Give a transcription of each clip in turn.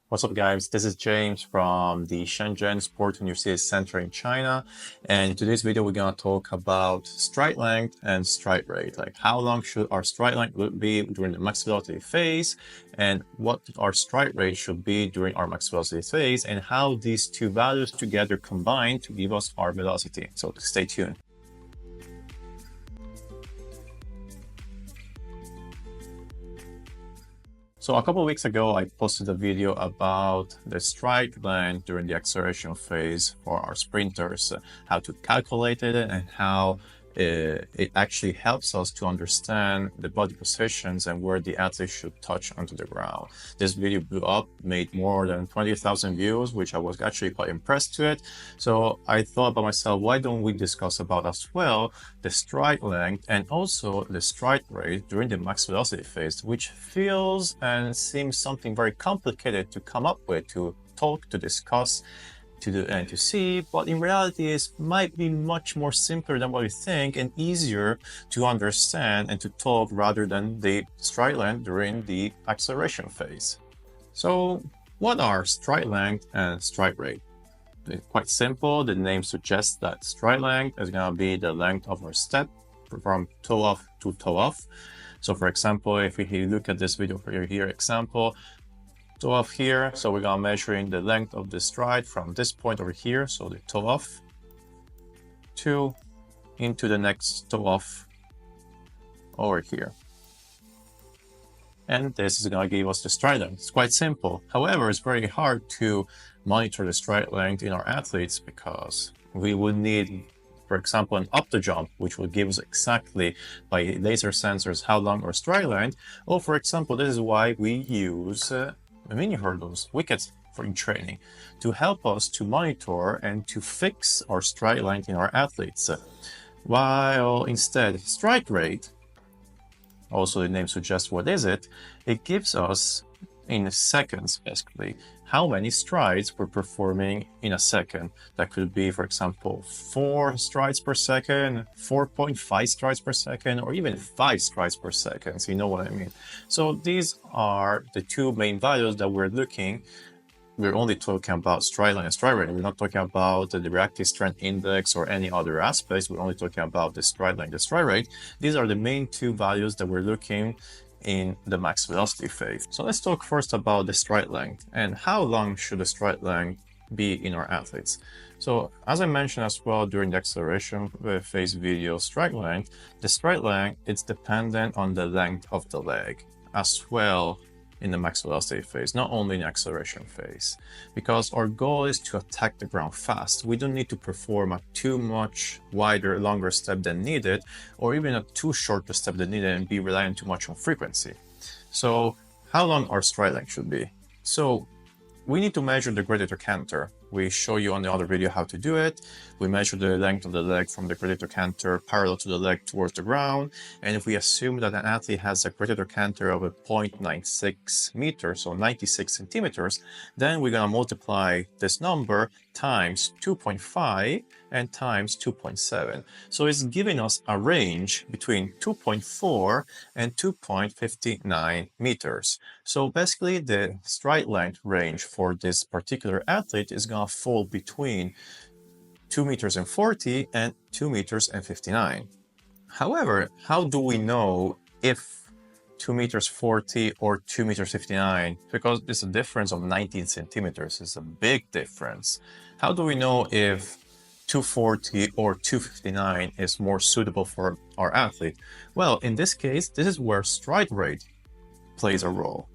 What's up, guys? This is James from the Shenzhen Sport University Center in China. And in today's video, we're going to talk about stride length and stride rate. Like how long should our stride length be during the max velocity phase, and what our stride rate should be during our max velocity phase, and how these two values together combine to give us our velocity. So stay tuned. So a couple of weeks ago, I posted a video about the stride length during the acceleration phase for our sprinters, how to calculate it and how it actually helps us to understand the body positions and where the athlete should touch onto the ground. This video blew up, made more than 20,000 views, which I was actually quite impressed to it. So I thought by myself, why don't we discuss about as well the stride length and also the stride rate during the max velocity phase, which feels and seems something very complicated to come up with, to talk, to discuss, to do and to see, but in reality it might be much more simpler than what we think and easier to understand and to talk rather than the stride length during the acceleration phase. So what are stride length and stride rate? It's quite simple. The name suggests that stride length is going to be the length of our step from toe off to toe off. So for example, if we look at this video for here example, toe off here, so we're gonna measure in the length of the stride from this point over here, so the toe off, to into the next toe off over here. And this is gonna give us the stride length. It's quite simple. However, it's very hard to monitor the stride length in our athletes because we would need, for example, an opto jump, which will give us exactly by laser sensors how long our stride length. Or for example, this is why we use mini hurdles, wickets in training, to help us to monitor and to fix our stride length in our athletes. While instead stride rate, also the name suggests what is it, it gives us in seconds basically how many strides we're performing in a second. That could be, for example, 4 strides per second, 4.5 strides per second, or even 5 strides per second. So you know what I mean. So these are the two main values that we're looking. We're only talking about stride length and stride rate. We're not talking about the reactive strength index or any other aspects. We're only talking about the stride length, the stride rate. These are the main two values that we're looking in the max velocity phase. So let's talk first about the stride length and how long should the stride length be in our athletes. So as I mentioned as well during the acceleration phase video, stride length, the stride length is dependent on the length of the leg as well in the max velocity phase, not only in the acceleration phase, because our goal is to attack the ground fast. We don't need to perform a too much wider, longer step than needed, or even a too short step than needed and be reliant too much on frequency. So how long our stride length should be? So we need to measure the gladiator canter. We show you on the other video how to do it. We measure the length of the leg from the gladiator canter parallel to the leg towards the ground. And if we assume that an athlete has a gladiator canter of a 0.96 meters, so 96 centimeters, then we're going to multiply this number times 2.5 and times 2.7. So it's giving us a range between 2.4 and 2.59 meters. So basically the stride length range for this particular athlete is going to fall between 2 meters and 40 and 2 meters and 59. However, how do we know if 2 meters 40 or 2 meters 59? Because there's a difference of 19 centimeters. It's a big difference. How do we know if 240 or 259 is more suitable for our athlete? Well, in this case, this is where stride rate plays a role.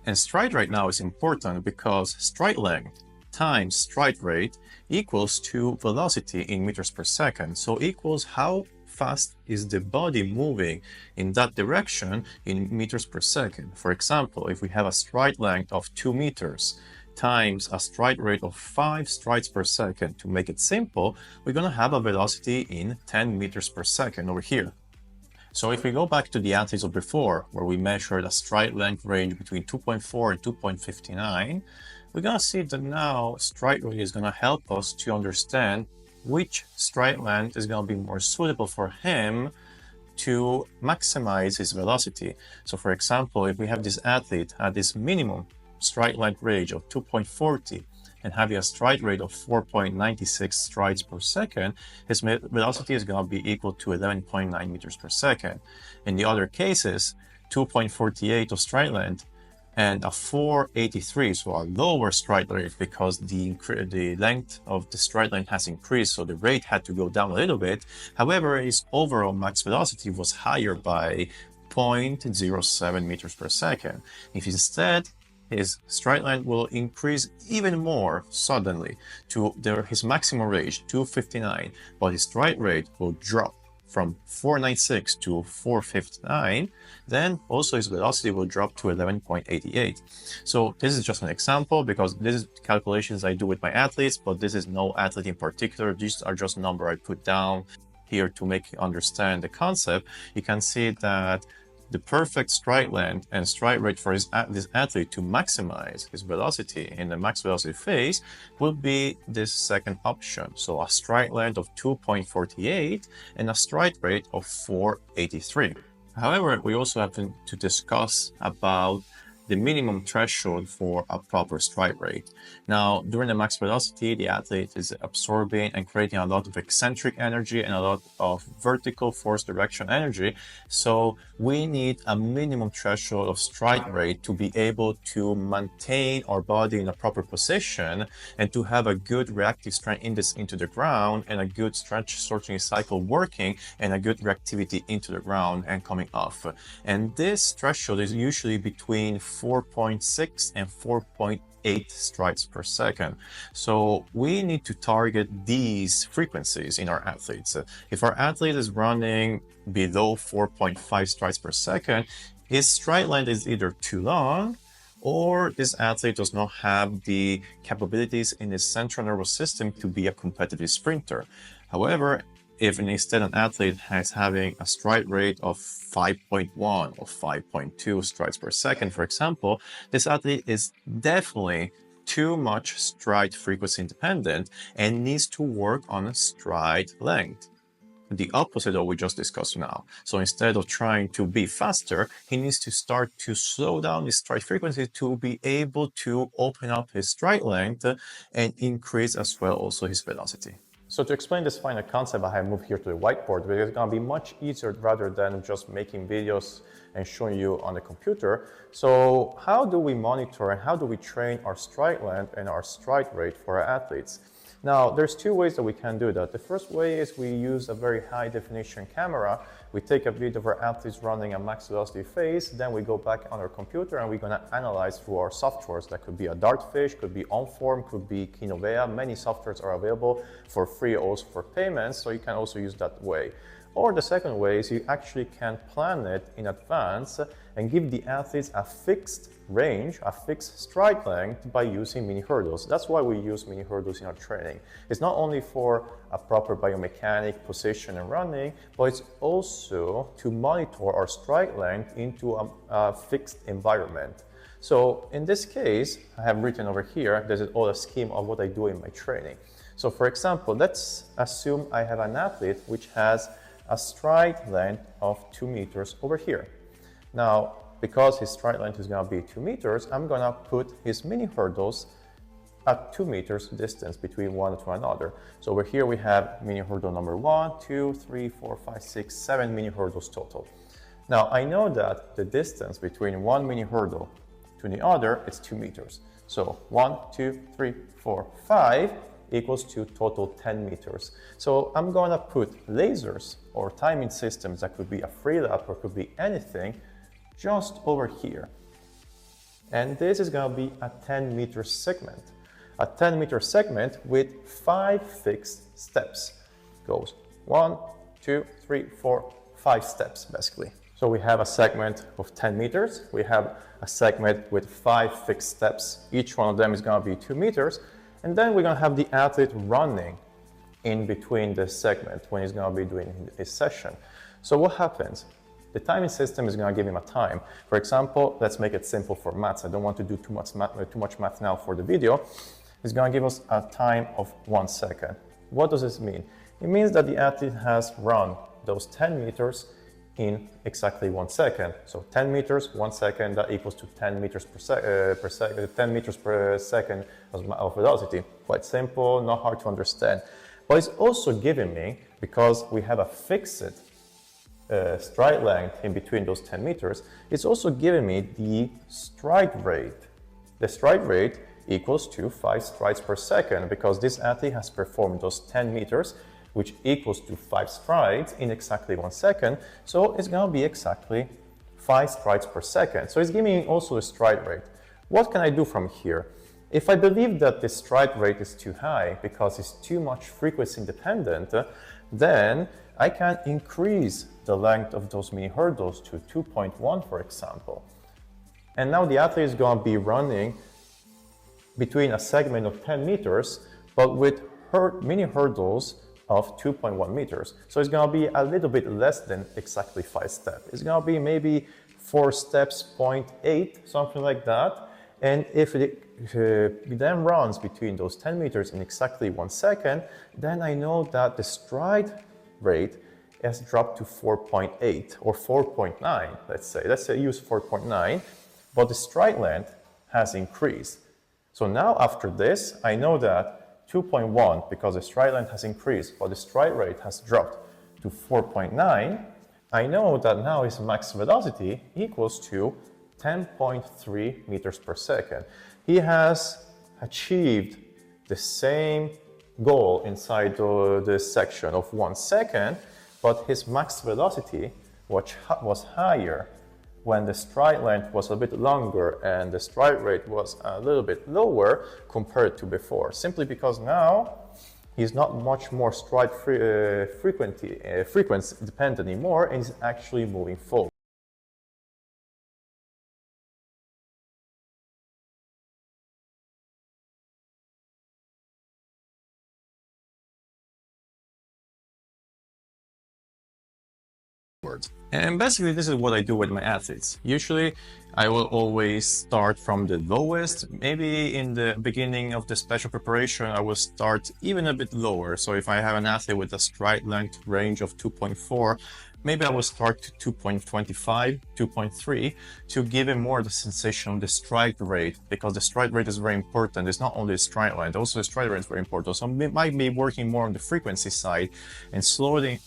And stride rate now is important because stride length times stride rate equals to velocity in meters per second. So equals how fast is the body moving in that direction in meters per second. For example, if we have a stride length of 2 meters times a stride rate of 5 strides per second, to make it simple, we're going to have a velocity in 10 meters per second over here. So if we go back to the athletes of before, where we measured a stride length range between 2.4 and 2.59, we're going to see that now stride rate is going to help us to understand which stride length is going to be more suitable for him to maximize his velocity. So for example, if we have this athlete at this minimum stride length range of 2.40 and having a stride rate of 4.96 strides per second, his velocity is going to be equal to 11.9 meters per second. In the other cases, 2.48 of stride length and a 4.83, so a lower stride rate because the length of the stride length has increased, so the rate had to go down a little bit. However, his overall max velocity was higher by 0.07 meters per second. If instead his stride length will increase even more suddenly to his maximum range, 259, but his stride rate will drop from 496 to 459, then also his velocity will drop to 11.88. So this is just an example because this is calculations I do with my athletes, but this is no athlete in particular. These are just numbers I put down here to make you understand the concept. You can see that the perfect stride length and stride rate for this athlete to maximize his velocity in the max velocity phase will be this second option. So a stride length of 2.48 and a stride rate of 4.83. However, we also have to discuss about the minimum threshold for a proper stride rate. Now, during the max velocity, the athlete is absorbing and creating a lot of eccentric energy and a lot of vertical force direction energy. So we need a minimum threshold of stride rate to be able to maintain our body in a proper position and to have a good reactive strength index into the ground and a good stretch shortening cycle working and a good reactivity into the ground and coming off. And this threshold is usually between 4.6 and 4.8 strides per second. So we need to target these frequencies in our athletes. If our athlete is running below 4.5 strides per second, his stride length is either too long or this athlete does not have the capabilities in his central nervous system to be a competitive sprinter. However, if instead an athlete is having a stride rate of 5.1 or 5.2 strides per second, for example, this athlete is definitely too much stride frequency independent and needs to work on stride length. The opposite of what we just discussed now. So instead of trying to be faster, he needs to start to slow down his stride frequency to be able to open up his stride length and increase as well also his velocity. So to explain this final concept, I have moved here to the whiteboard because it's going to be much easier rather than just making videos and showing you on the computer. So how do we monitor and how do we train our stride length and our stride rate for our athletes? Now, there's two ways that we can do that. The first way is we use a very high definition camera. We take a video of our athletes running a max velocity phase, then we go back on our computer and we're going to analyze through our softwares. That could be a Dartfish, could be OnForm, could be Kinovea. Many softwares are available for free, also for payments, so you can also use that way. Or the second way is you actually can plan it in advance and give the athletes a fixed range, a fixed stride length by using mini hurdles. That's why we use mini hurdles in our training. It's not only for a proper biomechanic position and running, but it's also to monitor our stride length into a fixed environment. So in this case, I have written over here, this is all a scheme of what I do in my training. So for example, let's assume I have an athlete which has a stride length of 2 meters over here. Now, because his stride length is going to be 2 meters, I'm going to put his mini hurdles at 2 meters distance between one to another. So over here we have mini hurdle number 1, 2, 3, 4, 5, 6, 7 mini hurdles total. Now, I know that the distance between one mini hurdle to the other is 2 meters. So 1, 2, 3, 4, 5 equals to total 10 meters. So I'm going to put lasers or timing systems that could be a free lap or could be anything just over here. And this is going to be a 10 meter segment. A 10 meter segment with 5 fixed steps. Goes 1, 2, 3, 4, 5 steps basically. So we have a segment of 10 meters. We have a segment with 5 fixed steps. Each one of them is going to be 2 meters. And then we're going to have the athlete running in between the segment when he's going to be doing his session. So what happens? The timing system is going to give him a time. For example, let's make it simple for maths. I don't want to do too much math now for the video. It's going to give us a time of 1 second. What does this mean? It means that the athlete has run those 10 meters in exactly 1 second. So 10 meters, 1 second, that equals to 10 meters per second, 10 meters per second of velocity. Quite simple, not hard to understand. But it's also giving me, because we have a fixed stride length in between those 10 meters, it's also giving me the stride rate. The stride rate equals to 5 strides per second, because this athlete has performed those 10 meters, which equals to 5 strides in exactly 1 second. So it's going to be exactly 5 strides per second. So it's giving me also a stride rate. What can I do from here? If I believe that the stride rate is too high because it's too much frequency independent, then I can increase the length of those mini hurdles to 2.1, for example. And now the athlete is going to be running between a segment of 10 meters, but with mini hurdles of 2.1 meters. So it's going to be a little bit less than exactly 5 steps. It's going to be maybe 4 steps, 0.8, something like that. And if it then runs between those 10 meters in exactly 1 second, then I know that the stride rate has dropped to 4.8 or 4.9, let's say. Let's say use 4.9, but the stride length has increased. So now after this, I know that 2.1, because the stride length has increased, but the stride rate has dropped to 4.9, I know that now his max velocity equals to 10.3 meters per second. He has achieved the same goal inside this section of 1 second, but his max velocity was higher when the stride length was a bit longer and the stride rate was a little bit lower compared to before, simply because now he's not much more stride frequency dependent anymore, and he's actually moving forward. And basically this is what I do with my athletes. Usually I will always start from the lowest. Maybe in the beginning of the special preparation I will start even a bit lower. So if I have an athlete with a stride length range of 2.4, maybe I will start to 2.25, 2.3 to give him more the sensation of the stride rate, because the stride rate is very important. It's not only the stride length, also the stride rate is very important. So I might be working more on the frequency side and slowly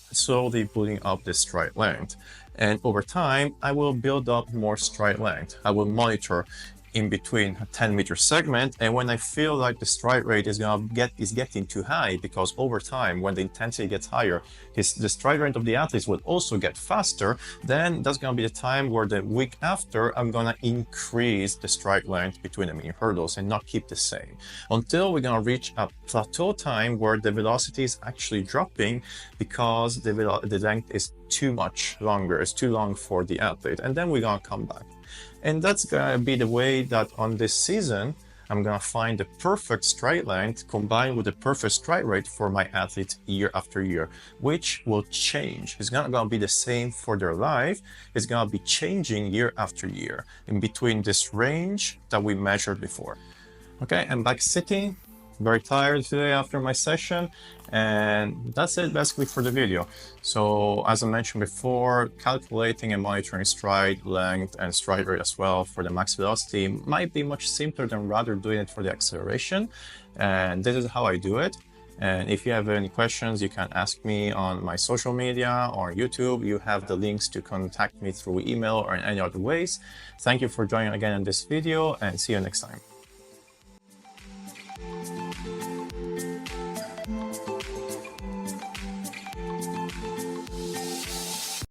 building up the stride length. And over time, I will build up more stride length. I will monitor in between a 10-meter segment, and when I feel like the stride rate is getting too high, because over time when the intensity gets higher, the stride rate of the athletes will also get faster, then that's going to be the time where the week after I'm going to increase the stride length between the mini hurdles and not keep the same, until we're going to reach a plateau time where the velocity is actually dropping because the length is too much longer, it's too long for the athlete, and then we're going to come back. And that's gonna be the way that on this season, I'm gonna find the perfect stride length combined with the perfect stride rate for my athletes year after year, which will change. It's not gonna be the same for their life. It's gonna be changing year after year in between this range that we measured before. Okay, I'm back sitting. Very tired today after my session, and that's it basically for the video. So as I mentioned before, calculating and monitoring stride length and stride rate as well for the max velocity might be much simpler than rather doing it for the acceleration, and this is how I do it. And if you have any questions, you can ask me on my social media or YouTube. You have the links to contact me through email or in any other ways. Thank you for joining again in this video, and see you next time.